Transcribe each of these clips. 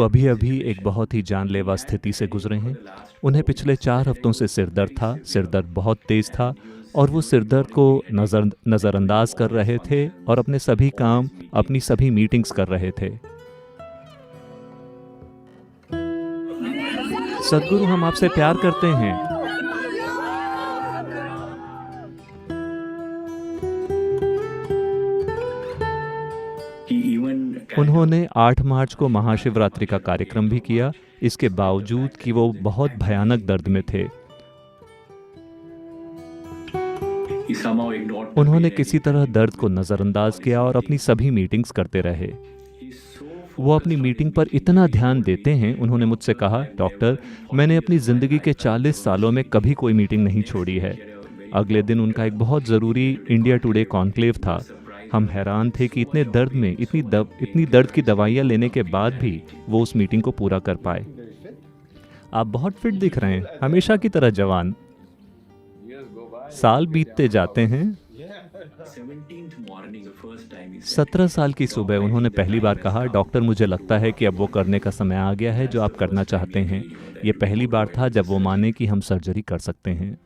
वो अभी अभी एक बहुत ही जानलेवा स्थिति से गुजरे हैं। उन्हें पिछले 4 हफ्तों से सिर दर्द था, सिर दर्द बहुत तेज था और वो सिर दर्द को नज़रअंदाज कर रहे थे और अपने सभी काम, अपनी सभी मीटिंग्स कर रहे थे। सद्गुरु, हम आपसे प्यार करते हैं। उन्होंने 8 मार्च को महाशिवरात्रि का कार्यक्रम भी किया, इसके बावजूद कि वो बहुत भयानक दर्द में थे। उन्होंने किसी तरह दर्द को नज़रअंदाज किया और अपनी सभी मीटिंग्स करते रहे। वो अपनी मीटिंग पर इतना ध्यान देते हैं, उन्होंने मुझसे कहा, डॉक्टर, मैंने अपनी ज़िंदगी के 40 सालों में कभी कोई मीटिंग नहीं छोड़ी है। अगले दिन उनका एक बहुत ज़रूरी इंडिया टुडे कॉन्क्लेव था। हम हैरान थे कि इतने दर्द में, इतनी दर्द की दवाइयाँ लेने के बाद भी वो उस मीटिंग को पूरा कर पाए। आप बहुत फिट दिख रहे हैं, हमेशा की तरह जवान। साल बीतते जाते हैं। 17 साल की सुबह उन्होंने पहली बार कहा, डॉक्टर, मुझे लगता है कि अब वो करने का समय आ गया है जो आप करना चाहते हैं। ये पहली बार था जब वो माने कि हम सर्जरी कर सकते हैं।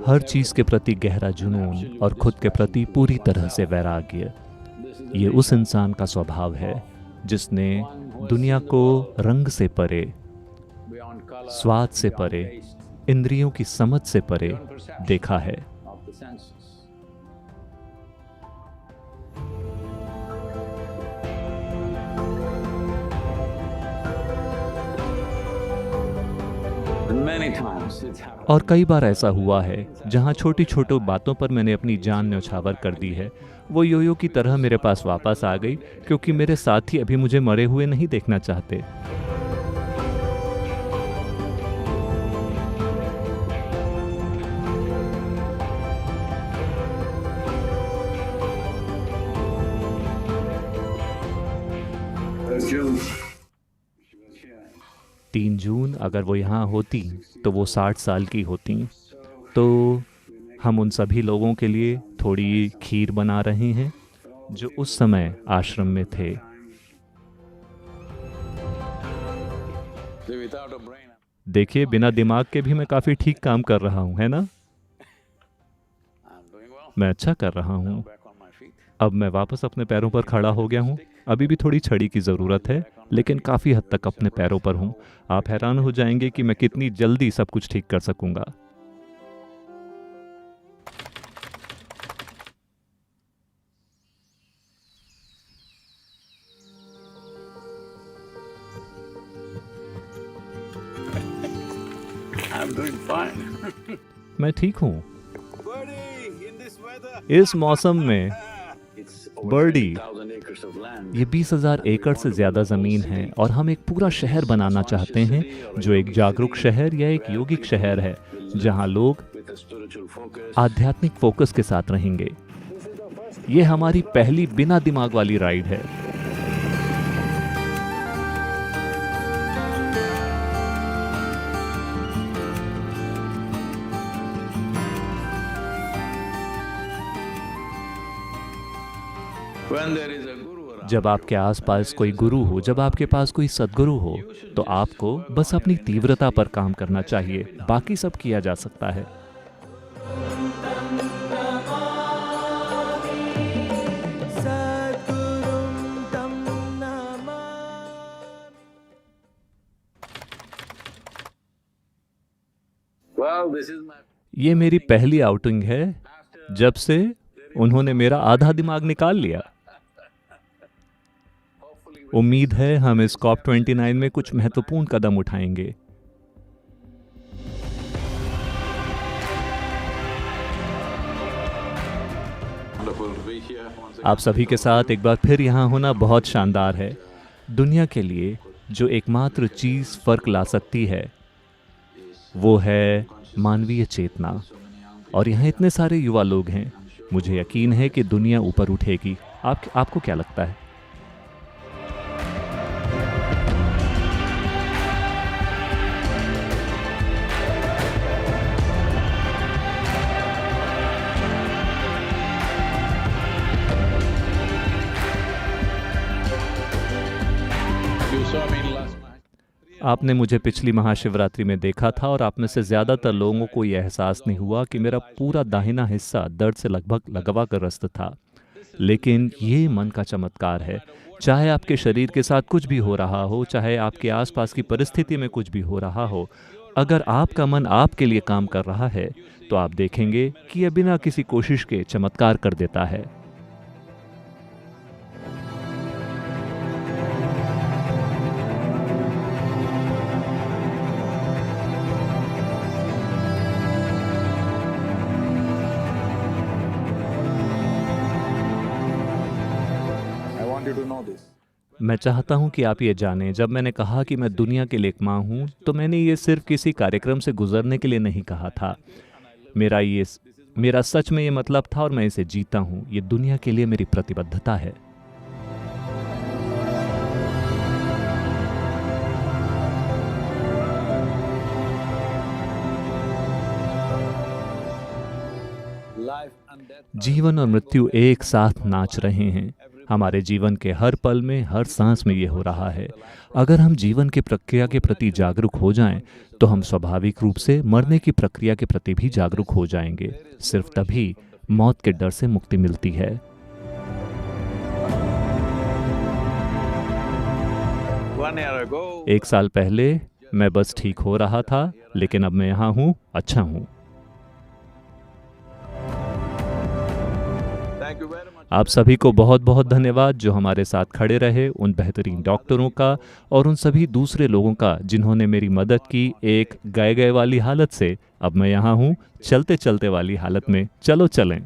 हर चीज के प्रति गहरा जुनून और खुद के प्रति पूरी तरह से वैराग्य, ये उस इंसान का स्वभाव है जिसने दुनिया को रंग से परे, स्वाद से परे, इंद्रियों की समझ से परे देखा है। और कई बार ऐसा हुआ है जहां छोटी छोटी बातों पर मैंने अपनी जान न्यौछावर कर दी है। वो योयो की तरह मेरे पास वापस आ गई, क्योंकि मेरे साथी अभी मुझे मरे हुए नहीं देखना चाहते। जून 3 जून अगर वो यहाँ होती तो वो 60 साल की होती। तो हम उन सभी लोगों के लिए थोड़ी खीर बना रहे हैं जो उस समय आश्रम में थे। देखिए, बिना दिमाग के भी मैं काफ़ी ठीक काम कर रहा हूँ, है ना? मैं अच्छा कर रहा हूँ। अब मैं वापस अपने पैरों पर खड़ा हो गया हूँ। अभी भी थोड़ी छड़ी की ज़रूरत है, लेकिन काफ़ी हद तक अपने पैरों पर हूँ। आप हैरान हो जाएंगे कि मैं कितनी जल्दी सब कुछ ठीक कर सकूंगा। मैं ठीक हूँ। इस मौसम में बर्डी, ये 20,000 एकड़ से ज़्यादा ज़मीन है और हम एक पूरा शहर बनाना चाहते हैं जो एक जागरूक शहर या एक योगिक शहर है, जहां लोग आध्यात्मिक फोकस के साथ रहेंगे। ये हमारी पहली बिना दिमाग वाली राइड है। जब आपके आसपास कोई गुरु हो, जब आपके पास कोई सद्गुरु हो, तो आपको बस अपनी तीव्रता पर काम करना चाहिए, बाकी सब किया जा सकता है। ये मेरी पहली आउटिंग है जब से उन्होंने मेरा आधा दिमाग निकाल लिया। उम्मीद है हम इस COP29 में कुछ महत्वपूर्ण कदम उठाएंगे। आप सभी के साथ एक बार फिर यहाँ होना बहुत शानदार है। दुनिया के लिए जो एकमात्र चीज़ फर्क ला सकती है वो है मानवीय चेतना। और यहाँ इतने सारे युवा लोग हैं, मुझे यकीन है कि दुनिया ऊपर उठेगी। आपको क्या लगता है? You saw me in last night. आपने मुझे पिछली महाशिवरात्रि में देखा था और आप में से ज़्यादातर लोगों को ये एहसास नहीं हुआ कि मेरा पूरा दाहिना हिस्सा दर्द से लगभग लकवाग्रस्त था। लेकिन ये मन का चमत्कार है। चाहे आपके शरीर के साथ कुछ भी हो रहा हो, चाहे आपके आसपास की परिस्थिति में कुछ भी हो रहा हो, अगर आपका मन आपके लिए काम कर रहा है तो आप देखेंगे कि यह बिना किसी कोशिश के चमत्कार कर देता है। I want you to know this. मैं चाहता हूं कि आप ये जानें, जब मैंने कहा कि मैं दुनिया के लिए एक माँ हूं, तो मैंने ये सिर्फ किसी कार्यक्रम से गुजरने के लिए नहीं कहा था। मेरा सच में ये मतलब था और मैं इसे जीता हूं। ये दुनिया के लिए मेरी प्रतिबद्धता है। Life and death. जीवन और मृत्यु एक साथ नाच रहे हैं। हमारे जीवन के हर पल में, हर सांस में ये हो रहा है। अगर हम जीवन की प्रक्रिया के प्रति जागरूक हो जाएं, तो हम स्वाभाविक रूप से मरने की प्रक्रिया के प्रति भी जागरूक हो जाएंगे। सिर्फ तभी मौत के डर से मुक्ति मिलती है। 1 year ago. 1 साल पहले मैं बस ठीक हो रहा था, लेकिन अब मैं यहाँ हूँ, अच्छा हूँ। Thank you very much. आप सभी को बहुत बहुत धन्यवाद जो हमारे साथ खड़े रहे, उन बेहतरीन डॉक्टरों का और उन सभी दूसरे लोगों का जिन्होंने मेरी मदद की एक गए गए वाली हालत से अब मैं यहाँ हूँ चलते चलते वाली हालत में। चलो चलें।